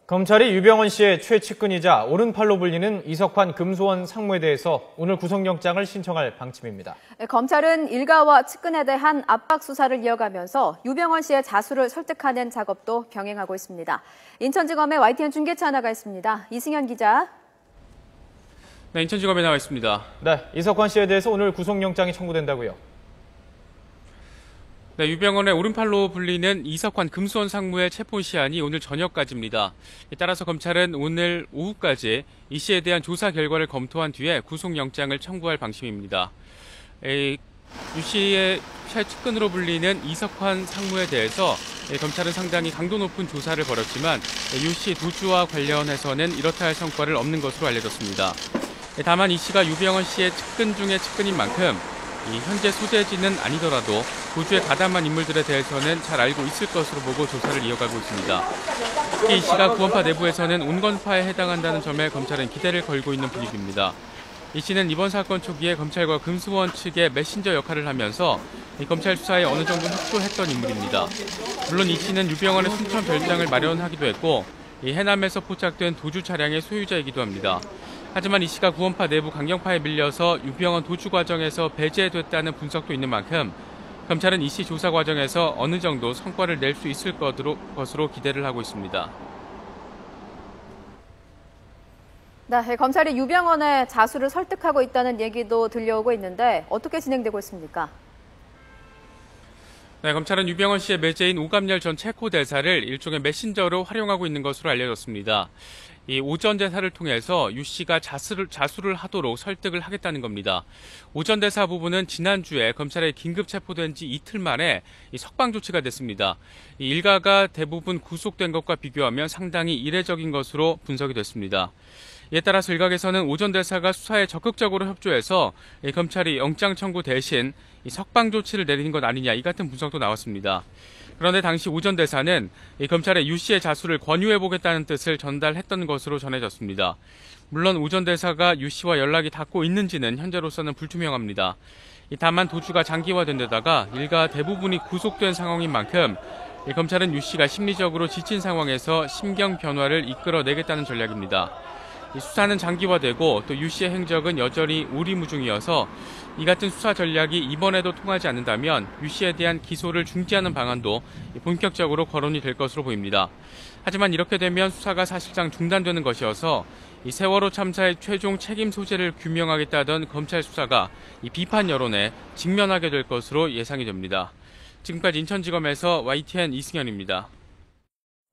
검찰이 유병헌 씨의 최측근이자 오른팔로 불리는 이석환 금수원 상무에 대해서 오늘 구속영장을 신청할 방침입니다. 검찰은 일가와 측근에 대한 압박 수사를 이어가면서 유병헌 씨의 자수를 설득하는 작업도 병행하고 있습니다. 인천지검에 YTN 중계차 나가 있습니다. 이승현 기자. 네, 인천지검에 나와 있습니다. 네, 이석환 씨에 대해서 오늘 구속영장이 청구된다고요. 네, 유병헌의 오른팔로 불리는 이석환 금수원 상무의 체포 시한이 오늘 저녁까지입니다. 따라서 검찰은 오늘 오후까지 이 씨에 대한 조사 결과를 검토한 뒤에 구속영장을 청구할 방침입니다. 유 씨의 최측근으로 불리는 이석환 상무에 대해서 검찰은 상당히 강도 높은 조사를 벌였지만 유 씨 도주와 관련해서는 이렇다 할 성과를 얻는 것으로 알려졌습니다. 다만 이 씨가 유병헌 씨의 측근 중의 측근인 만큼 현재 소재지는 아니더라도 도주에 가담한 인물들에 대해서는 잘 알고 있을 것으로 보고 조사를 이어가고 있습니다. 특히 이 씨가 구원파 내부에서는 온건파에 해당한다는 점에 검찰은 기대를 걸고 있는 분위기입니다. 이 씨는 이번 사건 초기에 검찰과 금수원 측의 메신저 역할을 하면서 검찰 수사에 어느 정도 협조했던 인물입니다. 물론 이 씨는 유병헌의 순천 별장을 마련하기도 했고 해남에서 포착된 도주 차량의 소유자이기도 합니다. 하지만 이 씨가 구원파 내부 강경파에 밀려서 유병헌 도주 과정에서 배제됐다는 분석도 있는 만큼 검찰은 이 씨 조사 과정에서 어느 정도 성과를 낼 수 있을 것으로 기대를 하고 있습니다. 네, 검찰이 유병헌의 자수를 설득하고 있다는 얘기도 들려오고 있는데 어떻게 진행되고 있습니까? 네, 검찰은 유병헌 씨의 매제인 오감열 전 체코 대사를 일종의 메신저로 활용하고 있는 것으로 알려졌습니다. 이 오전 대사를 통해서 유 씨가 자수를 하도록 설득을 하겠다는 겁니다. 오전 대사 부부는 지난주에 검찰에 긴급 체포된 지 이틀 만에 석방 조치가 됐습니다. 이 일가가 대부분 구속된 것과 비교하면 상당히 이례적인 것으로 분석이 됐습니다. 이에 따라서 일각에서는 오전 대사가 수사에 적극적으로 협조해서 검찰이 영장 청구 대신 석방 조치를 내리는 것 아니냐, 이 같은 분석도 나왔습니다. 그런데 당시 오전 대사는 검찰에 유 씨의 자수를 권유해보겠다는 뜻을 전달했던 것으로 전해졌습니다. 물론 오전 대사가 유 씨와 연락이 닿고 있는지는 현재로서는 불투명합니다. 다만 도주가 장기화된 데다가 일가 대부분이 구속된 상황인 만큼 검찰은 유 씨가 심리적으로 지친 상황에서 심경 변화를 이끌어내겠다는 전략입니다. 수사는 장기화되고 또 유 씨의 행적은 여전히 오리무중이어서 이 같은 수사 전략이 이번에도 통하지 않는다면 유 씨에 대한 기소를 중지하는 방안도 본격적으로 거론이 될 것으로 보입니다. 하지만 이렇게 되면 수사가 사실상 중단되는 것이어서 이 세월호 참사의 최종 책임 소재를 규명하겠다던 검찰 수사가 이 비판 여론에 직면하게 될 것으로 예상이 됩니다. 지금까지 인천지검에서 YTN 이승현입니다.